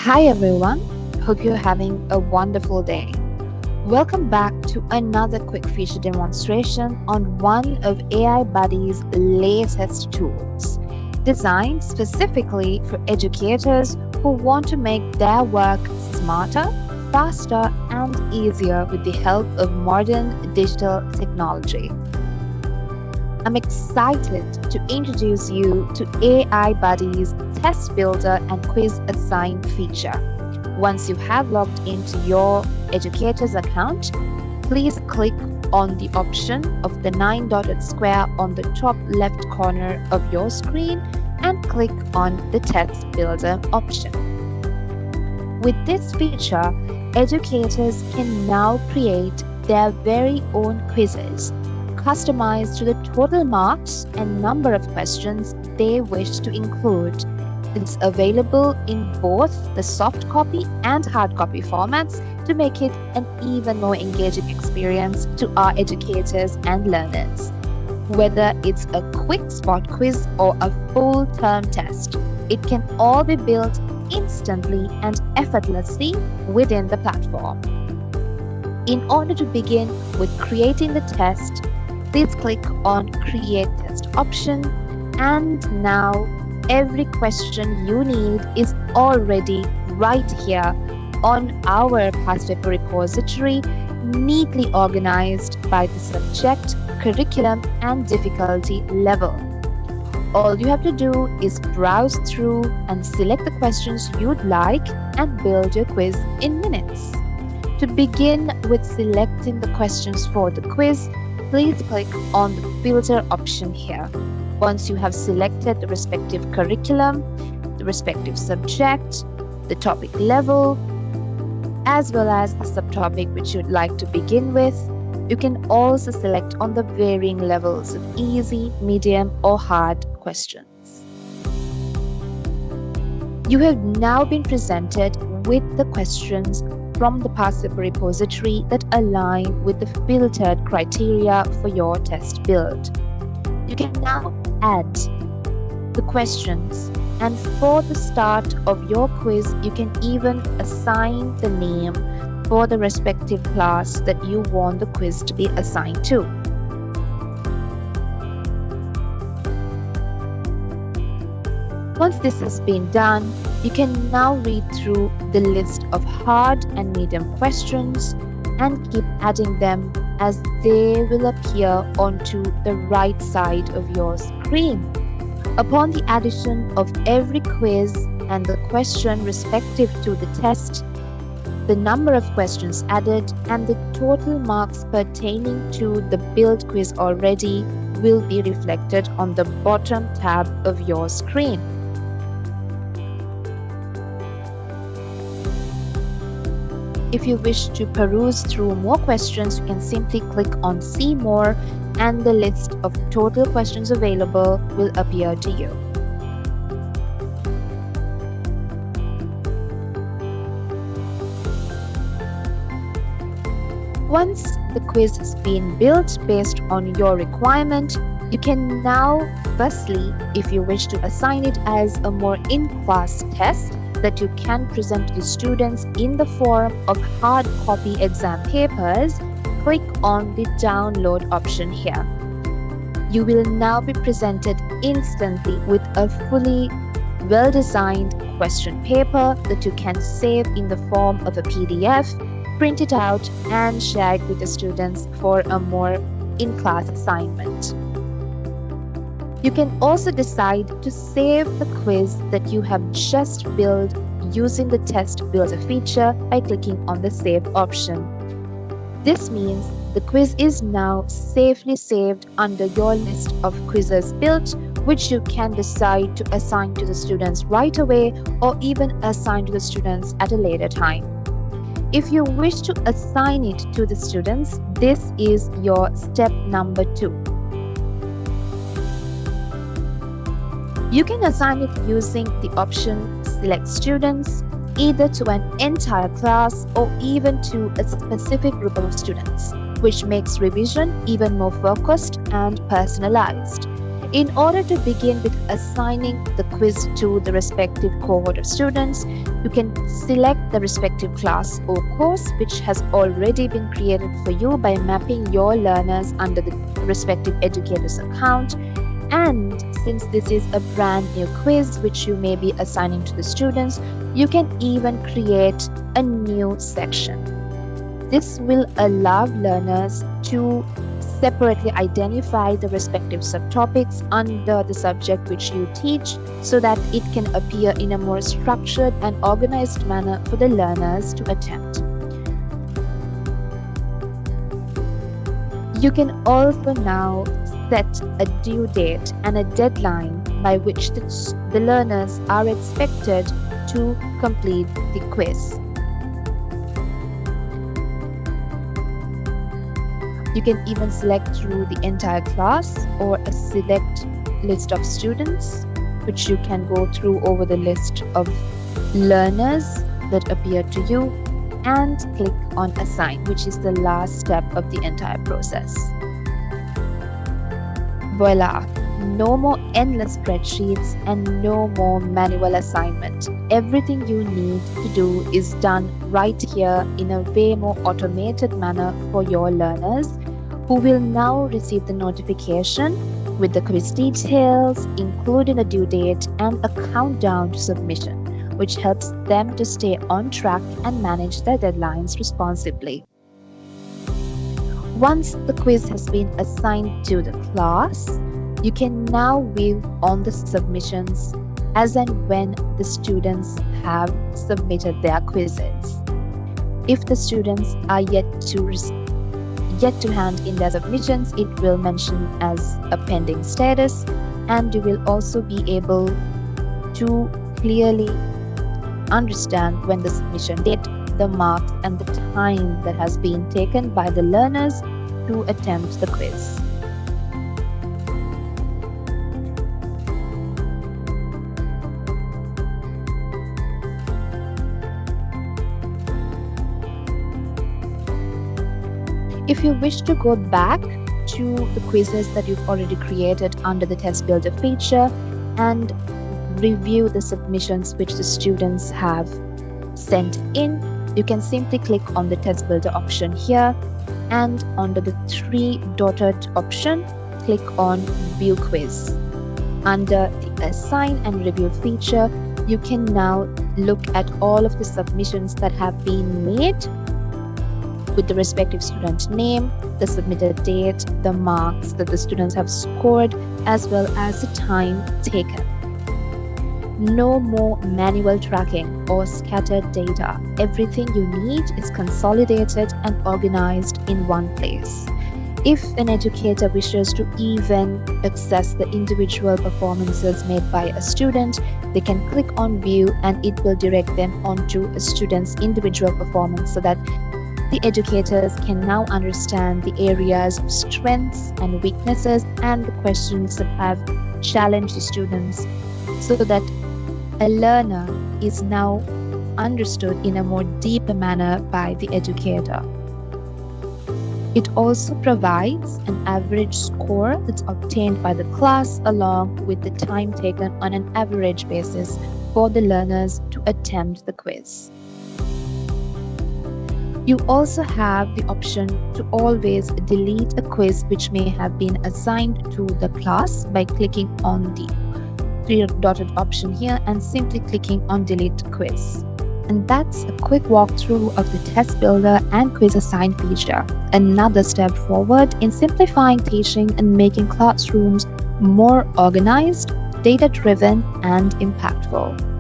Hi everyone, hope you're having a wonderful day. Welcome back to another quick feature demonstration on one of AI Buddy's latest tools, designed specifically for educators who want to make their work smarter, faster, and easier with the help of modern digital technology. I'm excited to introduce you to AI Buddy's Test Builder and Quiz Assign feature. Once you have logged into your educator's account, please click on the option of the 9-dotted square on the top left corner of your screen and click on the Test Builder option. With this feature, educators can now create their very own quizzes customized to the total marks and number of questions they wish to include. It's available in both the soft copy and hard copy formats to make it an even more engaging experience to our educators and learners. Whether it's a quick spot quiz or a full term test, it can all be built instantly and effortlessly within the platform. In order to begin with creating the test, please click on Create Test option, and now every question you need is already right here on our past paper repository, neatly organized by the subject, curriculum, and difficulty level. All you have to do is browse through and select the questions you'd like and build your quiz in minutes. To begin with selecting the questions for the quiz, please click on the filter option here. Once you have selected the respective curriculum, the respective subject, the topic level, as well as the subtopic which you'd like to begin with, you can also select on the varying levels of easy, medium, or hard questions. You have now been presented with the questions from the past paper repository that align with the filtered criteria for your test build. You can now add the questions, and for the start of your quiz, you can even assign the name for the respective class that you want the quiz to be assigned to. Once this has been done, you can now read through the list of hard and medium questions and keep adding them as they will appear onto the right side of your screen. Upon the addition of every quiz and the question respective to the test, the number of questions added and the total marks pertaining to the build quiz already will be reflected on the bottom tab of your screen. If you wish to peruse through more questions, you can simply click on See More and the list of total questions available will appear to you. Once the quiz has been built based on your requirement, you can now, firstly, if you wish to assign it as a more in-class test, that you can present to the students in the form of hard copy exam papers, click on the download option here. You will now be presented instantly with a fully well-designed question paper that you can save in the form of a PDF, print it out, and share it with the students for a more in-class assignment. You can also decide to save the quiz that you have just built using the Test Builder feature by clicking on the Save option. This means the quiz is now safely saved under your list of quizzes built, which you can decide to assign to the students right away or even assign to the students at a later time. If you wish to assign it to the students, this is your step number 2. You can assign it using the option Select Students, either to an entire class or even to a specific group of students, which makes revision even more focused and personalized. In order to begin with assigning the quiz to the respective cohort of students, you can select the respective class or course which has already been created for you by mapping your learners under the respective educator's account. And since this is a brand new quiz which you may be assigning to the students, you can even create a new section. This will allow learners to separately identify the respective subtopics under the subject which you teach so that it can appear in a more structured and organized manner for the learners to attempt. You can also now set a due date and a deadline by which the learners are expected to complete the quiz. You can even select through the entire class or a select list of students, which you can go through over the list of learners that appear to you and click on assign, which is the last step of the entire process. Voila! No more endless spreadsheets and no more manual assignment. Everything you need to do is done right here in a way more automated manner for your learners, who will now receive the notification with the quiz details, including a due date and a countdown to submission, which helps them to stay on track and manage their deadlines responsibly. Once the quiz has been assigned to the class, you can now view on the submissions as and when the students have submitted their quizzes. If the students are yet to hand in their submissions, it will mention as a pending status, and you will also be able to clearly understand when the submission date, the marks, and the time that has been taken by the learners to attempt the quiz. If you wish to go back to the quizzes that you've already created under the Test Builder feature and review the submissions which the students have sent in, you can simply click on the Test Builder option here, and under the three dotted option, click on View Quiz. Under the Assign and Review feature, you can now look at all of the submissions that have been made with the respective student name, the submitted date, the marks that the students have scored, as well as the time taken. No more manual tracking or scattered data. Everything you need is consolidated and organized in one place. If an educator wishes to even access the individual performances made by a student, they can click on View and it will direct them onto a student's individual performance so that the educators can now understand the areas of strengths and weaknesses and the questions that have challenged the students, so that a learner is now understood in a more deeper manner by the educator. It also provides an average score that's obtained by the class along with the time taken on an average basis for the learners to attempt the quiz. You also have the option to always delete a quiz which may have been assigned to the class by clicking on the three-dotted option here and simply clicking on Delete Quiz. And that's a quick walkthrough of the Test Builder and Quiz Assign feature. Another step forward in simplifying teaching and making classrooms more organized, data-driven, and impactful.